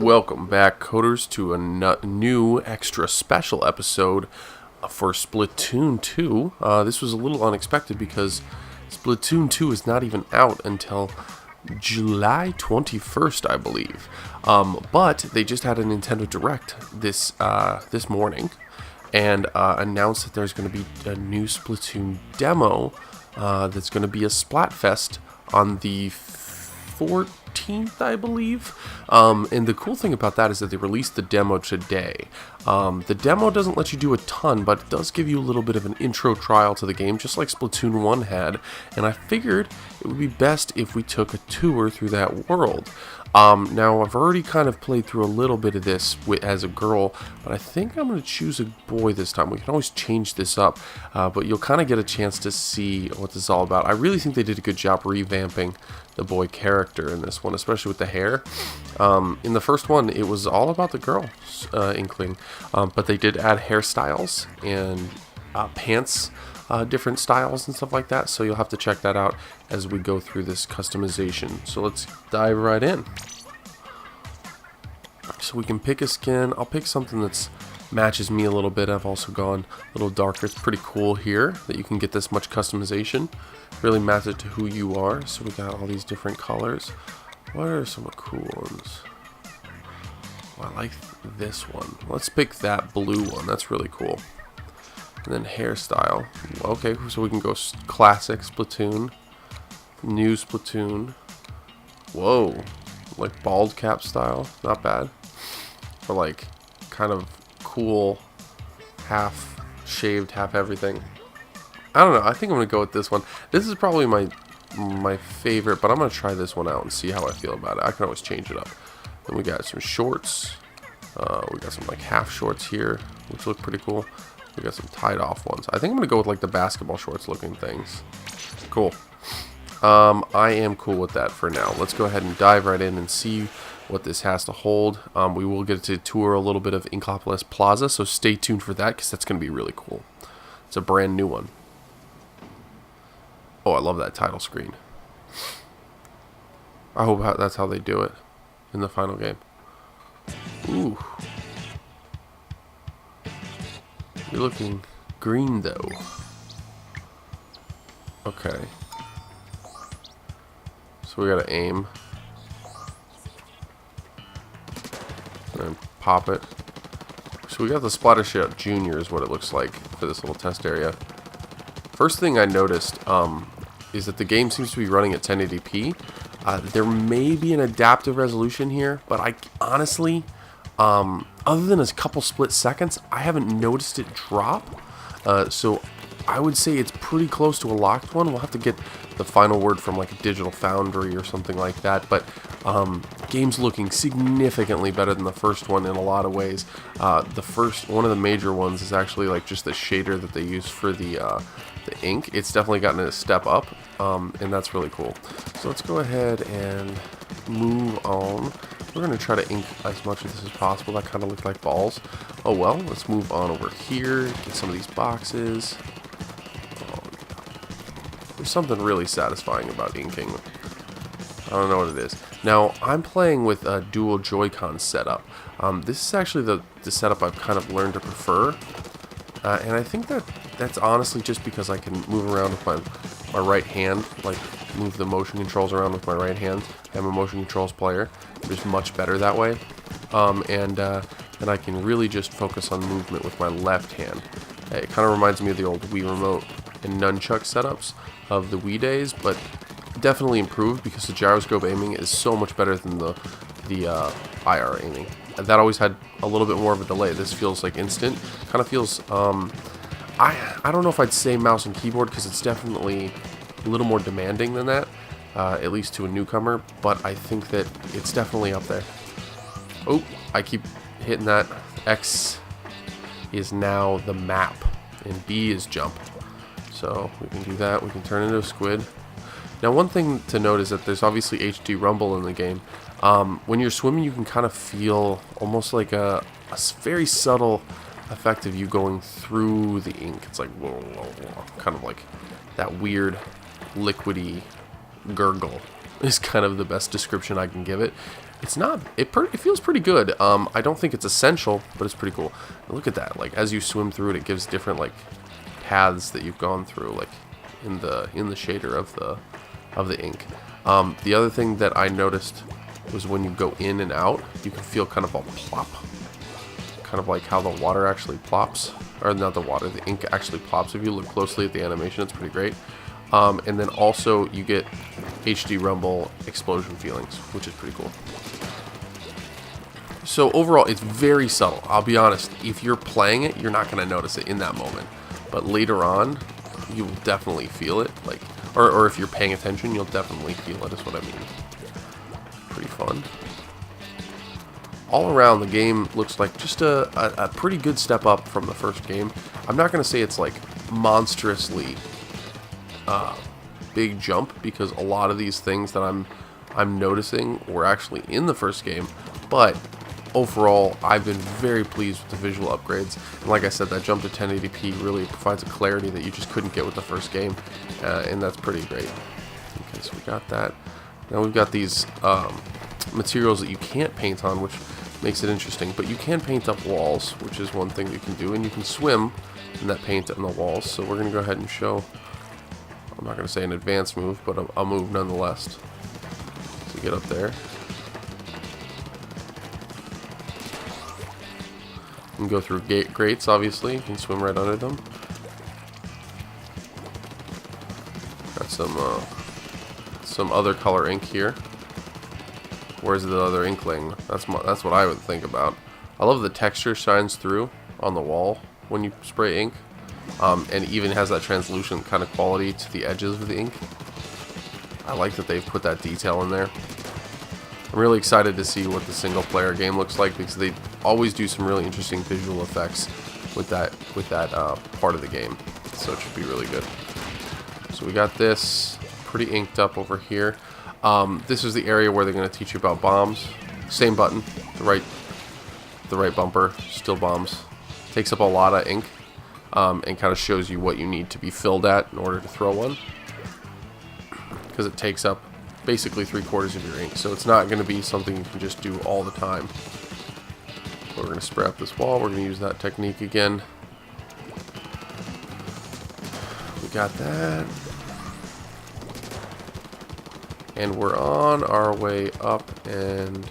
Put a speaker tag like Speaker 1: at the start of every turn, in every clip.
Speaker 1: Welcome back, coders, to a new extra special episode for Splatoon 2. This was a little unexpected because Splatoon 2 is not even out until July 21st, I believe. But they just had a Nintendo Direct this morning and announced that there's going to be a new Splatoon demo that's going to be a Splatfest on the 14th, I believe. And the cool thing about that is that they released the demo today. The demo doesn't let you do a ton, but it does give you a little bit of an intro trial to the game, just like Splatoon 1 had. And I figured it would be best if we took a tour through that world. Now, I've already kind of played through a little bit of this as a girl, but I think I'm going to choose a boy this time. We can always change this up, but you'll kind of get a chance to see what this is all about. I really think they did a good job revamping the boy character in this one, especially with the hair. In the first one, it was all about the girl, Inkling, but they did add hairstyles and pants, different styles and stuff like that, so you'll have to check that out as we go through this customization. So let's dive right in. So we can pick a skin. I'll pick something that matches me a little bit. I've also gone a little darker. It's pretty cool here that you can get this much customization. Really match it to who you are. So we got all these different colors. What are some cool ones? Well, I like this one. Let's pick that blue one. That's really cool. And then hairstyle. Okay, so we can go classic Splatoon, new Splatoon. Whoa, like bald cap style, not bad. Or like kind of cool, half shaved, half everything. I don't know. I think I'm gonna go with this one. This is probably my favorite, but I'm gonna try this one out and see how I feel about it. I can always change it up. Then we got some shorts. We got some like half shorts here, which look pretty cool. We got some tied off ones. I think I'm gonna go with like the basketball shorts looking things. Cool. I am cool with that for now. Let's go ahead and dive right in and see what this has to hold. We will get to tour a little bit of Inkopolis Plaza, so stay tuned for that because that's gonna be really cool. It's a brand new one. Oh, I love that title screen. I hope that's how they do it in the final game. Ooh. You're looking green though. Okay. So we gotta aim. And pop it. So we got the Splatfest Junior is what it looks like for this little test area. First thing I noticed is that the game seems to be running at 1080p. There may be an adaptive resolution here, but I honestly, other than a couple split seconds, I haven't noticed it drop. So I would say it's pretty close to a locked one. We'll have to get the final word from like a Digital Foundry or something like that. But game's looking significantly better than the first one in a lot of ways. The first one of the major ones is actually like just the shader that they use for the ink. It's definitely gotten a step up, and that's really cool. So let's go ahead and move on. We're going to try to ink as much of this as possible. That kind of looked like balls. Oh well, let's move on over here, get some of these boxes. Oh, there's something really satisfying about inking. I don't know what it is. Now, I'm playing with a dual Joy-Con setup. This is actually the setup I've kind of learned to prefer. And I think that's honestly just because I can move around with my right hand, like move the motion controls around with my right hand. I'm a motion controls player. It's much better that way. And I can really just focus on movement with my left hand. It kind of reminds me of the old Wii Remote and Nunchuck setups of the Wii days, but definitely improved because the gyroscope aiming is so much better than the IR aiming. That always had a little bit more of a delay. This feels like instant. Kind of feels, I don't know if I'd say mouse and keyboard because it's definitely a little more demanding than that, at least to a newcomer, but I think that it's definitely up there. Oh, I keep hitting that. X is now the map, and B is jump. So we can do that. We can turn into a squid. Now, one thing to note is that there's obviously HD rumble in the game. When you're swimming, you can kind of feel almost like a very subtle effect of you going through the ink. It's like, whoa, whoa, whoa. Kind of like that weird liquidy gurgle is kind of the best description I can give it. It's not. It feels pretty good. I don't think it's essential, but it's pretty cool. And look at that. Like as you swim through it, it gives different like paths that you've gone through, like in the shader of the ink. The other thing that I noticed was when you go in and out, you can feel kind of a plop, kind of like how the water actually plops, or not the water, the ink actually plops. If you look closely at the animation, it's pretty great. And then also you get HD Rumble explosion feelings, which is pretty cool. So overall, it's very subtle. I'll be honest, if you're playing it, you're not going to notice it in that moment. But later on, you will definitely feel it. Like, or if you're paying attention, you'll definitely feel it, is what I mean. Pretty fun. All around, the game looks like just a pretty good step up from the first game. I'm not going to say it's like monstrously big jump, because a lot of these things that I'm noticing were actually in the first game, but overall I've been very pleased with the visual upgrades. And like I said, that jump to 1080p really provides a clarity that you just couldn't get with the first game, and that's pretty great. Okay, so we got that. Now we've got these materials that you can't paint on, which makes it interesting, but you can paint up walls, which is one thing you can do, and you can swim in that paint on the walls. So we're going to go ahead and show, I'm not going to say an advanced move, but a move nonetheless. So get up there. You can go through grates, obviously. You can swim right under them. Got some other color ink here. Where's the other inkling? That's what I would think about. I love the texture shines through on the wall when you spray ink. And even has that translucent kind of quality to the edges of the ink. I like that they've put that detail in there. I'm really excited to see what the single player game looks like, because they always do some really interesting visual effects with that part of the game. So it should be really good. So we got this pretty inked up over here. This is the area where they're going to teach you about bombs. Same button, the right bumper, still bombs. Takes up a lot of ink. And kind of shows you what you need to be filled at in order to throw one, because it takes up basically 3/4 of your ink, so it's not going to be something you can just do all the time. We're going to spray up this wall. We're going to use that technique again. We got that, and we're on our way up and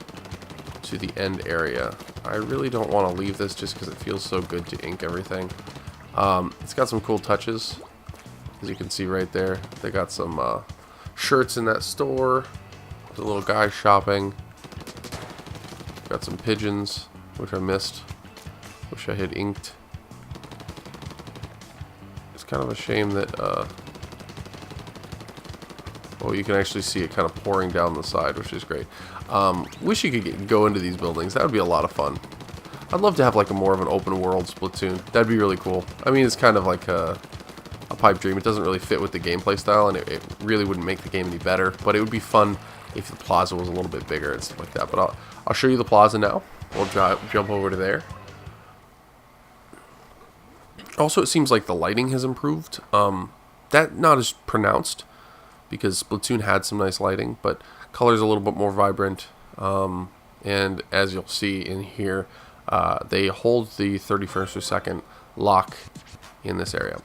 Speaker 1: to the end area. I really don't want to leave this just because it feels so good to ink everything. It's got some cool touches, as you can see right there. They got some shirts in that store. There's a little guy shopping. Got some pigeons, which I missed. Wish I had inked. It's kind of a shame that, well, you can actually see it kind of pouring down the side, which is great. Wish you could go into these buildings. That would be a lot of fun. I'd love to have like a more of an open world Splatoon. That'd be really cool. I mean, it's kind of like a pipe dream. It doesn't really fit with the gameplay style, and it really wouldn't make the game any better. But it would be fun if the plaza was a little bit bigger and stuff like that. But I'll show you the plaza now. We'll jump over to there. Also, it seems like the lighting has improved. That not as pronounced, because Splatoon had some nice lighting, but color's a little bit more vibrant. And as you'll see in here, they hold the 30 frames per second lock in this area.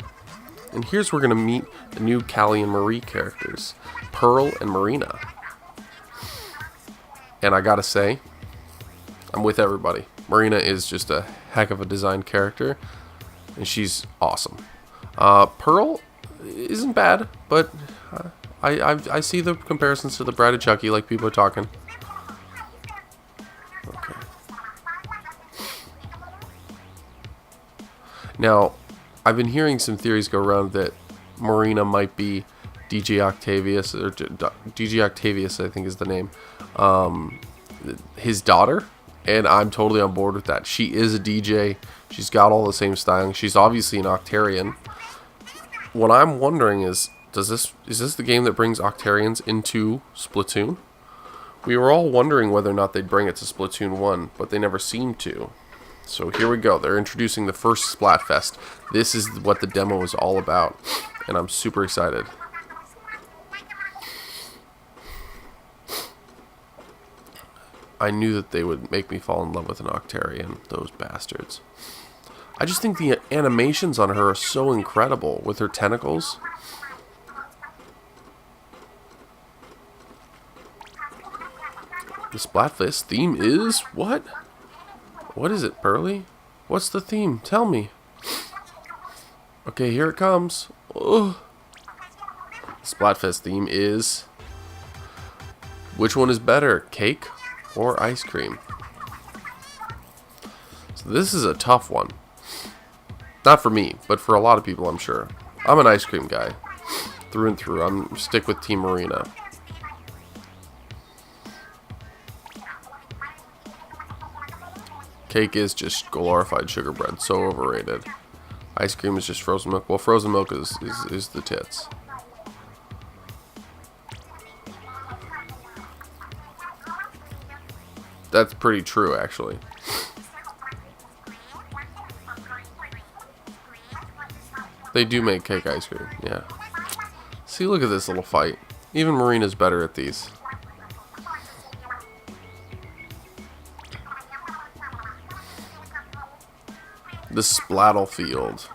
Speaker 1: And here's where we're going to meet the new Callie and Marie characters, Pearl and Marina. And I gotta say, I'm with everybody. Marina is just a heck of a designed character, and she's awesome. Pearl isn't bad, but I see the comparisons to the Bride of Chucky, like people are talking. Okay. Now, I've been hearing some theories go around that Marina might be DJ Octavius, or DJ Octavius, I think is the name, his daughter, and I'm totally on board with that. She is a DJ. She's got all the same styling. She's obviously an Octarian. What I'm wondering is this the game that brings Octarians into Splatoon? We were all wondering whether or not they'd bring it to Splatoon 1, but they never seemed to. So here we go. They're introducing the first Splatfest. This is what the demo is all about, and I'm super excited. I knew that they would make me fall in love with an Octarian, those bastards. I just think the animations on her are so incredible with her tentacles. The Splatfest theme is what? What is it, Pearly? What's the theme? Tell me. Okay, here it comes. Ugh. The Splatfest theme is... which one is better, cake or ice cream? So this is a tough one. Not for me, but for a lot of people, I'm sure. I'm an ice cream guy. Through and through. I'm stick with Team Marina. Cake is just glorified sugar bread. So overrated. Ice cream is just frozen milk. Well, frozen milk is the tits. That's pretty true, actually. They do make cake ice cream, yeah. See, look at this little fight. Even Marina's better at these. The Splatlefield.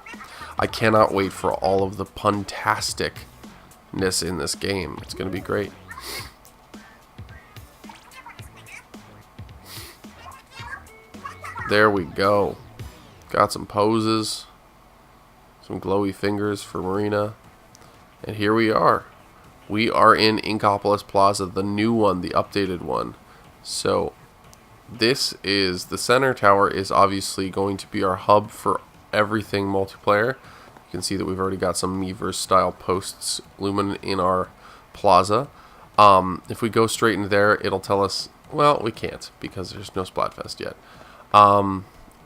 Speaker 1: I cannot wait for all of the puntasticness in this game. It's going to be great. There we go. Got some poses. Some glowy fingers for Marina. And here we are. We are in Inkopolis Plaza, the new one, the updated one. So, this is, the center tower is obviously going to be our hub for everything multiplayer. You can see that we've already got some Miiverse style posts looming in our plaza. If we go straight into there, it'll tell us, well, we can't because there's no Splatfest yet.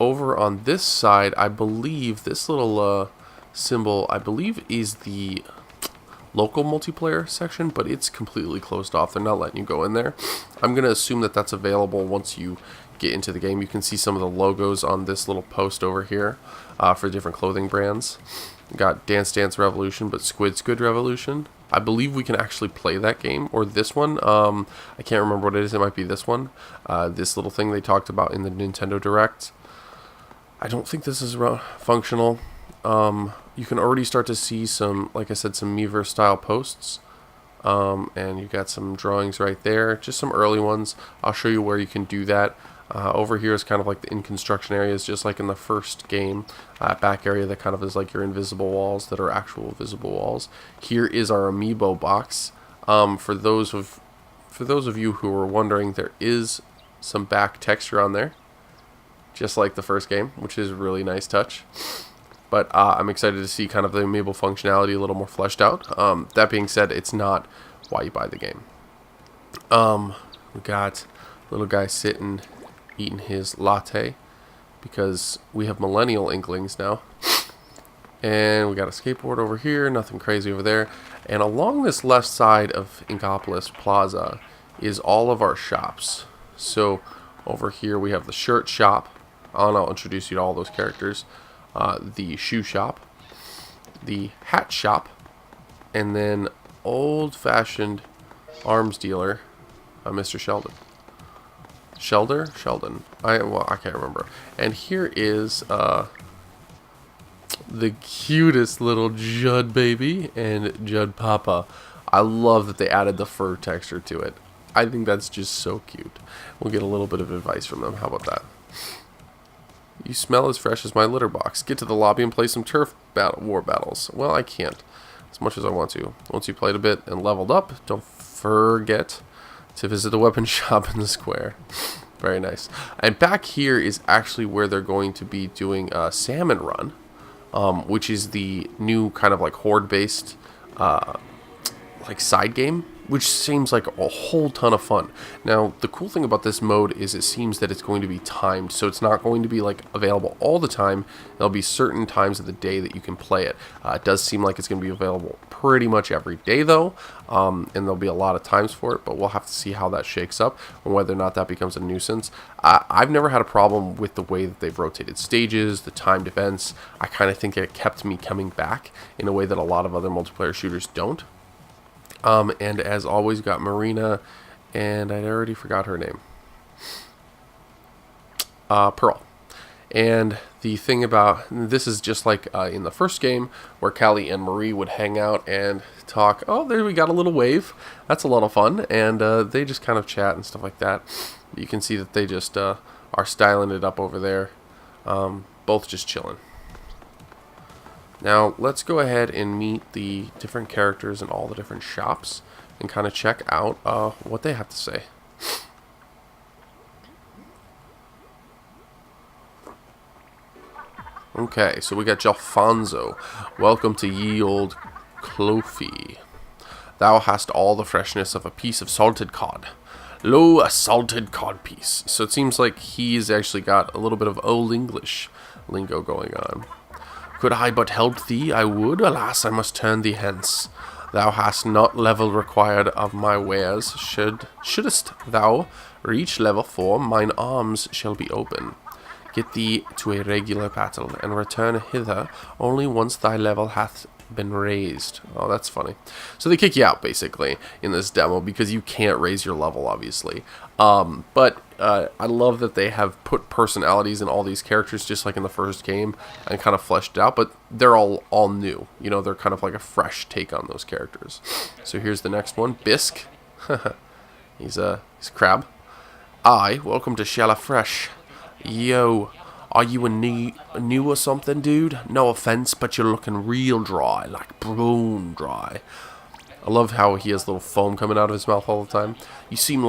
Speaker 1: Over on this side, I believe this little symbol, I believe, is the local multiplayer section, but it's completely closed off. They're not letting you go in there. I'm going to assume that that's available once you get into the game. You can see some of the logos on this little post over here for different clothing brands. We got Dance Dance Revolution, but Squid Revolution. I believe we can actually play that game, or this one. I can't remember what it is. It might be this one. This little thing they talked about in the Nintendo Direct. I don't think this is functional. You can already start to see some, like I said, some Miiverse style posts. And you got some drawings right there. Just some early ones. I'll show you where you can do that. Over here is kind of like the in construction areas, just like in the first game. Back area that kind of is like your invisible walls that are actual visible walls. Here is our amiibo box. For those of you who were wondering, there is some back texture on there, just like the first game, which is a really nice touch. But I'm excited to see kind of the amiibo functionality a little more fleshed out. That being said, it's not why you buy the game. We got little guy sitting, eating his latte, because we have millennial inklings now. And we got a skateboard over here, nothing crazy over there. And along this left side of Inkopolis Plaza is all of our shops. So over here we have the shirt shop. I'll introduce you to all those characters. The shoe shop, the hat shop, and then old-fashioned arms dealer, Mr. Sheldon. Sheldon. I can't remember. And here is the cutest little Judd baby and Judd Papa. I love that they added the fur texture to it. I think that's just so cute. We'll get a little bit of advice from them. How about that? You smell as fresh as my litter box. Get to the lobby and play some turf war battles. Well, I can't as much as I want to. Once you played a bit and leveled up, don't forget to visit the weapon shop in the square. Very nice. And back here is actually where they're going to be doing a Salmon Run, which is the new kind of like horde-based like side game, which seems like a whole ton of fun. Now, the cool thing about this mode is it seems that it's going to be timed, so it's not going to be like available all the time. There'll be certain times of the day that you can play it. It does seem like it's going to be available pretty much every day, though, and there'll be a lot of times for it, but we'll have to see how that shakes up and whether or not that becomes a nuisance. I've never had a problem with the way that they've rotated stages, the timed events. I kind of think it kept me coming back in a way that a lot of other multiplayer shooters don't. And as always, got Marina, and I already forgot her name. Pearl. And the thing about this is just like in the first game where Callie and Marie would hang out and talk. Oh, there we got a little wave. That's a lot of fun. And they just kind of chat and stuff like that. You can see that they just are styling it up over there. Both just chilling. Now, let's go ahead and meet the different characters in all the different shops and kind of check out what they have to say. Okay, so we got Jalfonso. Welcome to ye old Clofie. Thou hast all the freshness of a piece of salted cod. Lo, a salted cod piece. So it seems like he's actually got a little bit of old English lingo going on. Could I but help thee, I would. Alas, I must turn thee hence. Thou hast not level required of my wares. Shouldest thou reach level 4, mine arms shall be open. Get thee to a regular battle, and return hither only once thy level hath been raised. Oh, that's funny. So they kick you out, basically, in this demo, because you can't raise your level, obviously. But I love that they have put personalities in all these characters, just like in the first game, and kind of fleshed out, but they're all new. You know, they're kind of like a fresh take on those characters. So here's the next one, Bisque. he's a crab. Aye, welcome to Shella Fresh. Yo, are you a new or something, dude? No offense, but you're looking real dry, like bone dry. I love how he has little foam coming out of his mouth all the time. You seem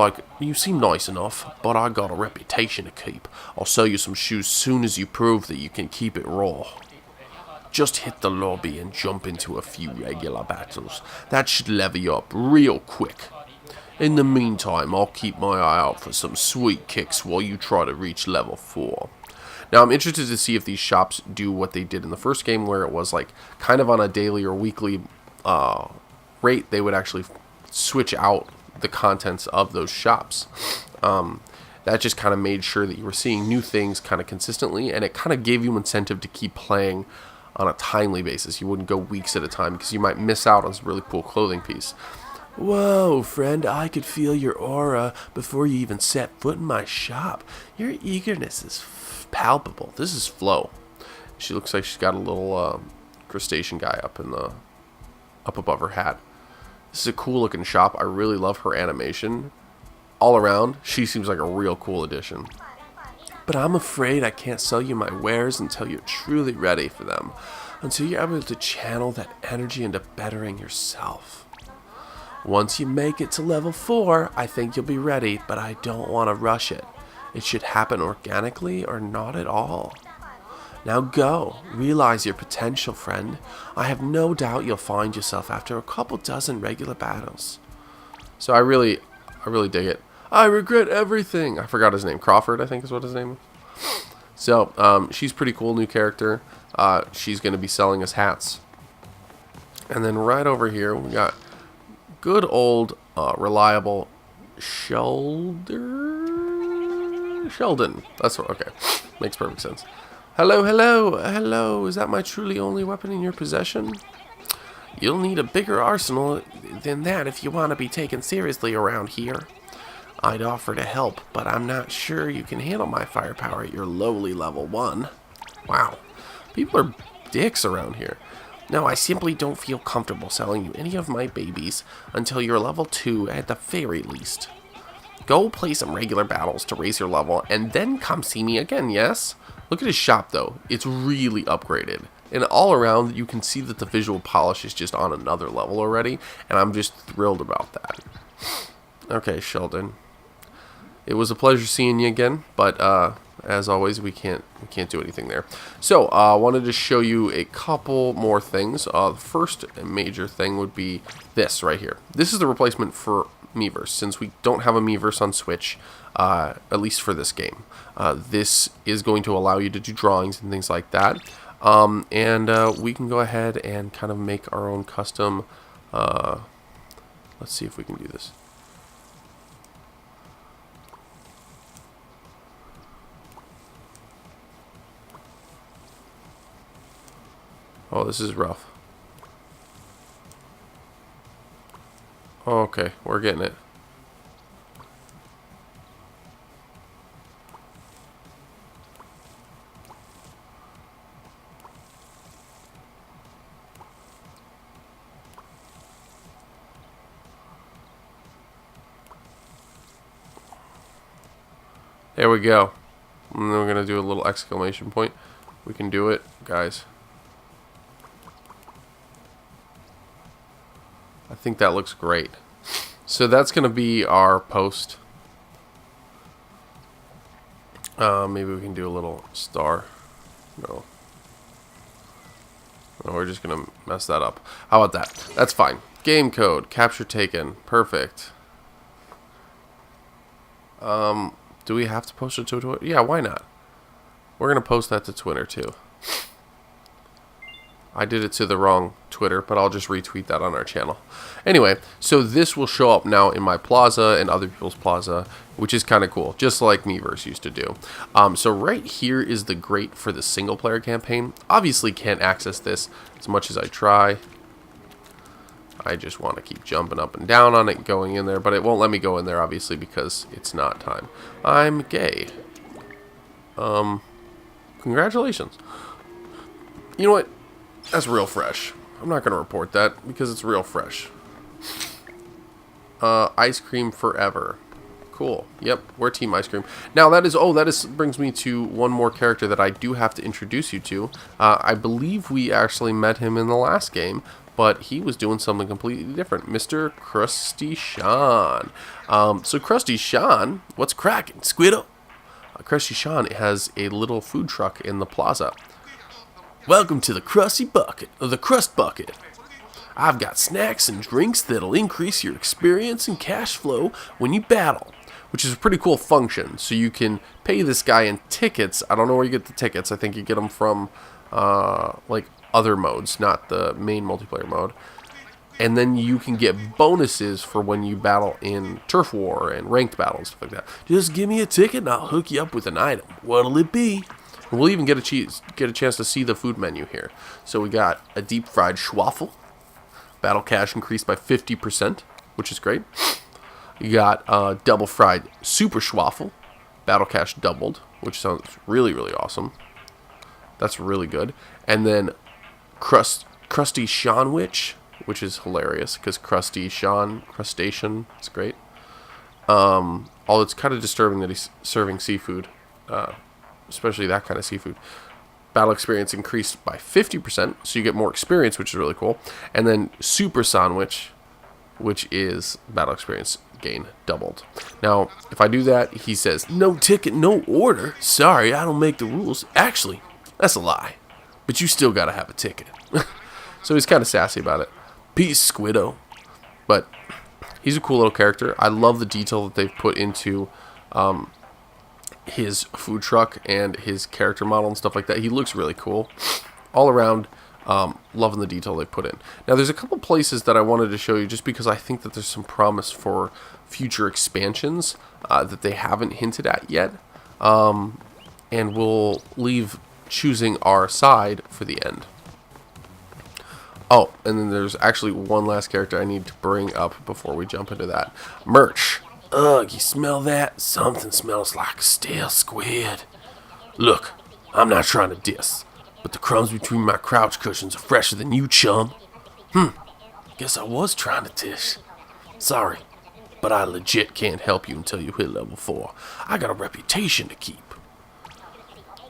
Speaker 1: nice enough, but I got a reputation to keep. I'll sell you some shoes soon as you prove that you can keep it raw. Just hit the lobby and jump into a few regular battles. That should level you up real quick. In the meantime, I'll keep my eye out for some sweet kicks while you try to reach level 4. Now, I'm interested to see if these shops do what they did in the first game, where it was like kind of on a daily or weekly rate. They would actually switch out the contents of those shops. That just kind of made sure that you were seeing new things kind of consistently, and it kind of gave you incentive to keep playing on a timely basis. You wouldn't go weeks at a time because you might miss out on some really cool clothing piece. Whoa, friend, I could feel your aura before you even set foot in my shop. Your eagerness is palpable. This is Flo. She looks like she's got a little crustacean guy up above her hat. This is a cool looking shop. I really love her animation. All around, she seems like a real cool addition. But I'm afraid I can't sell you my wares until you're truly ready for them. Until you're able to channel that energy into bettering yourself. Once you make it to level 4, I think you'll be ready, but I don't want to rush it. It should happen organically or not at all. Now go, realize your potential, friend. I have no doubt you'll find yourself after a couple dozen regular battles. So I really dig it. I regret everything. I forgot his name. Crawford, I think is what his name is. So she's pretty cool, new character. She's going to be selling us hats. And then right over here, we got good old, reliable Sheldon. That's what, okay. Makes perfect sense. Hello, hello, hello. Is that my truly only weapon in your possession? You'll need a bigger arsenal than that if you want to be taken seriously around here. I'd offer to help, but I'm not sure you can handle my firepower at your lowly level 1. Wow. People are dicks around here. No, I simply don't feel comfortable selling you any of my babies until you're level 2 at the very least. Go play some regular battles to raise your level, and then come see me again, yes? Look at his shop, though. It's really upgraded. And all around, you can see that the visual polish is just on another level already, and I'm just thrilled about that. Okay, Sheldon. It was a pleasure seeing you again, but as always, we can't do anything there. So, I wanted to show you a couple more things. The first major thing would be this right here. This is the replacement for Miiverse, since we don't have a Miiverse on Switch, at least for this game. This is going to allow you to do drawings and things like that. And we can go ahead and kind of make our own custom. Let's see if we can do this. Oh, this is rough. Okay, we're getting it. There we go. And then we're going to do a little exclamation point. We can do it, guys. I think that looks great. So that's going to be our post. Maybe we can do a little star. No. No, we're just going to mess that up. How about that? That's fine. Game code. Capture taken. Perfect. Do we have to post it to Twitter? Yeah, why not? We're going to post that to Twitter too. I did it to the wrong Twitter, but I'll just retweet that on our channel. Anyway, so this will show up now in my plaza and other people's plaza, which is kind of cool, just like Miiverse used to do. So right here is the grate for the single player campaign. Obviously can't access this as much as I try. I just want to keep jumping up and down on it, going in there, but it won't let me go in there, obviously, because it's not time. I'm gay. Congratulations. You know what? That's real fresh. I'm not going to report that, because it's real fresh. Ice cream forever. Cool. Yep, we're Team Ice Cream. Now, brings me to one more character that I do have to introduce you to. I believe we actually met him in the last game, but he was doing something completely different. Mr. Crusty Sean. So Crusty Sean, what's cracking, Squiddo? Crusty Sean has a little food truck in the plaza. Welcome to the Crusty Bucket, or the Crust Bucket. I've got snacks and drinks that'll increase your experience and cash flow when you battle, which is a pretty cool function. So you can pay this guy in tickets. I don't know where you get the tickets. I think you get them from like other modes, not the main multiplayer mode. And then you can get bonuses for when you battle in Turf War and ranked battles, stuff like that. Just give me a ticket and I'll hook you up with an item. What'll it be? And we'll even get a chance to see the food menu here. So we got a deep fried schwaffle. Battle cash increased by 50%, which is great. You got double fried super schwaffle. Battle cash doubled, which sounds really, really awesome. That's really good. And then Crusty Seanwich, which is hilarious because Crusty Sean, crustacean, it's great. Although it's kind of disturbing that he's serving seafood, especially that kind of seafood. Battle experience increased by 50%, so you get more experience, which is really cool. And then Super Sandwich, which is battle experience gain doubled. Now, if I do that, he says, no ticket, no order. Sorry, I don't make the rules. Actually, that's a lie. But you still gotta have a ticket. So he's kind of sassy about it. Peace, Squiddo. But he's a cool little character. I love the detail that they've put into his food truck and his character model and stuff like that. He looks really cool. All around, loving the detail they put in. Now, there's a couple places that I wanted to show you just because I think that there's some promise for future expansions that they haven't hinted at yet. And we'll leave choosing our side for the end. Oh, and then there's actually one last character I need to bring up before we jump into that. Merch. Ugh, you smell that? Something smells like stale squid. Look, I'm not trying to diss, but the crumbs between my crouch cushions are fresher than you, chum. Guess I was trying to dish. Sorry, but I legit can't help you until you hit level 4. I got a reputation to keep.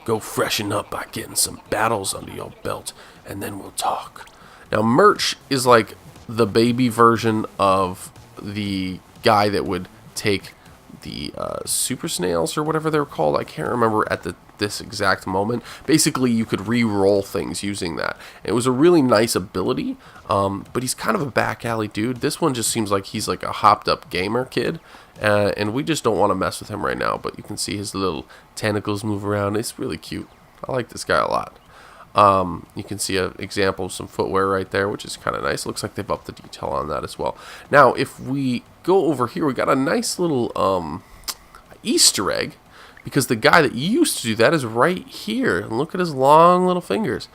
Speaker 1: Go freshen up by getting some battles under your belt, and then we'll talk. Now, Merch is like the baby version of the guy that would take the super snails or whatever they're called. I can't remember at this exact moment. Basically, you could re-roll things using that. It was a really nice ability, but he's kind of a back alley dude. This one just seems like he's like a hopped up gamer kid, and we just don't want to mess with him right now. But you can see his little tentacles move around. It's really cute. I like this guy a lot. You can see an example of some footwear right there, which is kind of nice. Looks like they've upped the detail on that as well. Now, if we go over here, we got a nice little Easter egg, because the guy that used to do that is right here. And look at his long little fingers.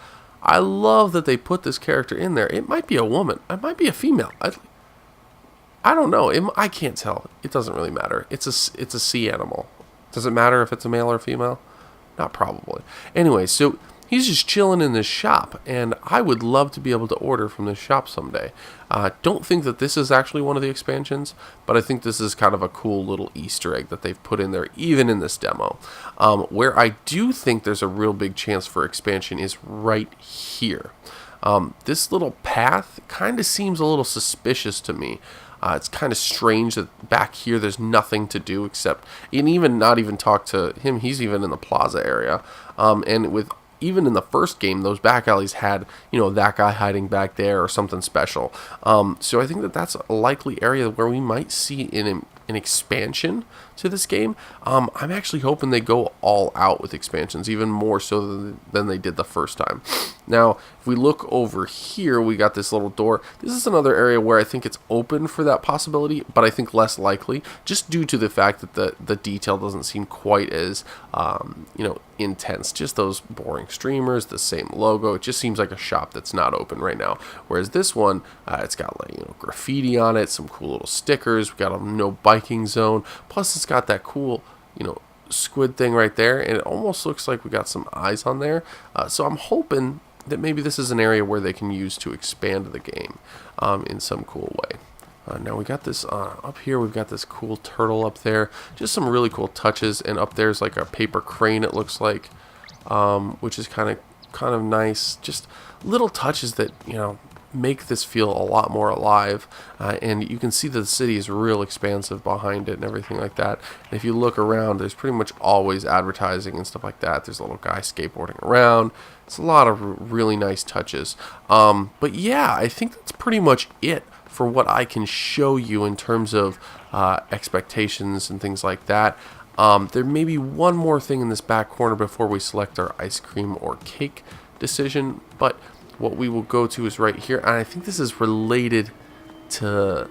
Speaker 1: I love that they put this character in there. It might be a woman. It might be a female. I don't know. I can't tell. It doesn't really matter. It's a sea animal. Does it matter if it's a male or a female? Not probably. Anyway, so he's just chilling in this shop, and I would love to be able to order from this shop someday. Don't think that this is actually one of the expansions, but I think this is kind of a cool little Easter egg that they've put in there, even in this demo. Where I do think there's a real big chance for expansion is right here. This little path kind of seems a little suspicious to me. It's kind of strange that back here there's nothing to do except, and even not even talk to him, he's even in the plaza area. And with even in the first game, those back alleys had, that guy hiding back there or something special. So I think that that's a likely area where we might see an expansion to this game. I'm actually hoping they go all out with expansions, even more so than they did the first time. Now, if we look over here, we got this little door. This is another area where I think it's open for that possibility, but I think less likely, just due to the fact that the detail doesn't seem quite as, intense. Just those boring streamers, the same logo. It just seems like a shop that's not open right now. Whereas this one, it's got graffiti on it, some cool little stickers. We got a no biking zone. Plus, it's got that cool, squid thing right there, and it almost looks like we got some eyes on there. So I'm hoping that maybe this is an area where they can use to expand the game in some cool way. Now we got this up here. We've got this cool turtle up there. Just some really cool touches, and up there's like a paper crane. It looks like, which is kind of nice. Just little touches that make this feel a lot more alive, and you can see that the city is real expansive behind it and everything like that. And if you look around, there's pretty much always advertising and stuff like that. There's a little guy skateboarding around. It's a lot of really nice touches. But yeah, I think that's pretty much it for what I can show you in terms of expectations and things like that. There may be one more thing in this back corner before we select our ice cream or cake decision, but what we will go to is right here, and I think this is related to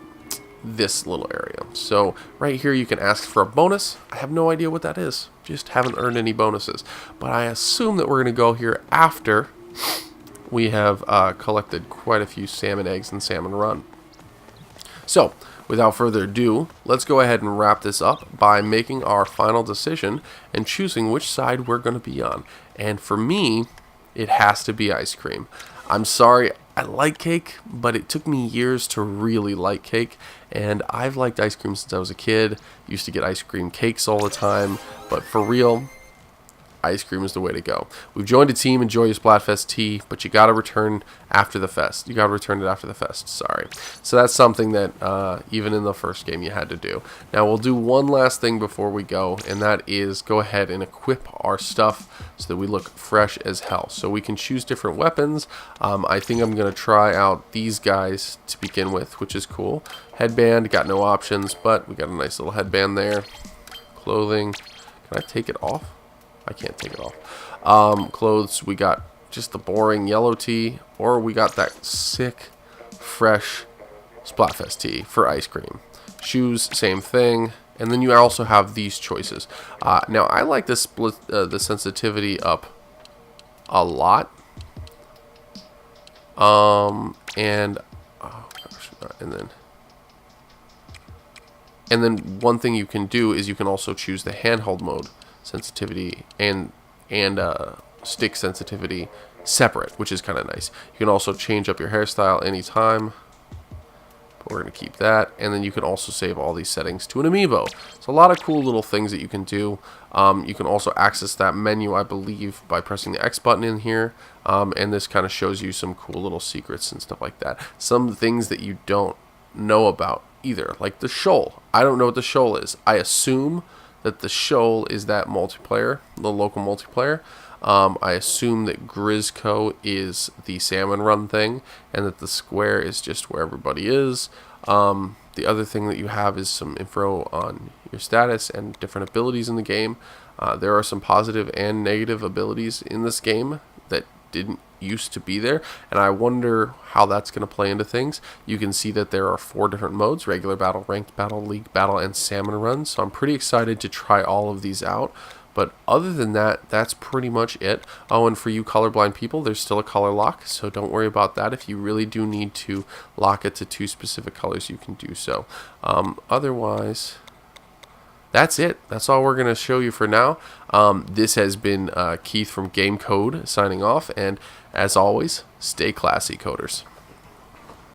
Speaker 1: this little area. So right here you can ask for a bonus. I have no idea what that is, just haven't earned any bonuses, but I assume that we're going to go here after we have collected quite a few salmon eggs and salmon run. So without further ado, let's go ahead and wrap this up by making our final decision and choosing which side we're going to be on. And for me, it has to be ice cream. I'm sorry, I like cake, but it took me years to really like cake, and I've liked ice cream since I was a kid. Used to get ice cream cakes all the time, but for real, ice cream is the way to go. We've joined a team. Enjoy your Splatfest tea, but you got to return after the fest. You got to return it after the fest. Sorry. So that's something that even in the first game you had to do. Now we'll do one last thing before we go, and that is go ahead and equip our stuff so that we look fresh as hell. So we can choose different weapons. I think I'm going to try out these guys to begin with, which is cool. Headband, got no options, but we got a nice little headband there. Clothing. Can I take it off? I can't take it off. Clothes, we got just the boring yellow tee, or we got that sick, fresh Splatfest tee for ice cream. Shoes, same thing. And then you also have these choices. Now, I like to split the sensitivity up a lot. And then one thing you can do is you can also choose the handheld mode sensitivity and stick sensitivity separate, which is kind of nice. You can also change up your hairstyle anytime, but we're going to keep that. And then you can also save all these settings to an amiibo. So a lot of cool little things that you can do. You can also access that menu, I believe, by pressing the X button in here, and this kind of shows you some cool little secrets and stuff like that. Some things that you don't know about either, like the shoal. I don't know what the shoal is. I assume that the shoal is that multiplayer, the local multiplayer. I assume that Grizzco is the salmon run thing, and that the square is just where everybody is. The other thing that you have is some info on your status and different abilities in the game. There are some positive and negative abilities in this game that didn't used to be there, and I wonder how that's going to play into things. You can see that there are 4 different modes: regular battle, ranked battle, league battle, and salmon run. So I'm pretty excited to try all of these out. But other than that, that's pretty much it. Oh, and for you colorblind people, there's still a color lock, so don't worry about that. If you really do need to lock it to 2 specific colors, you can do so. Otherwise, that's it. That's all we're going to show you for now. This has been Keith from Game Code signing off, and as always, stay classy, coders.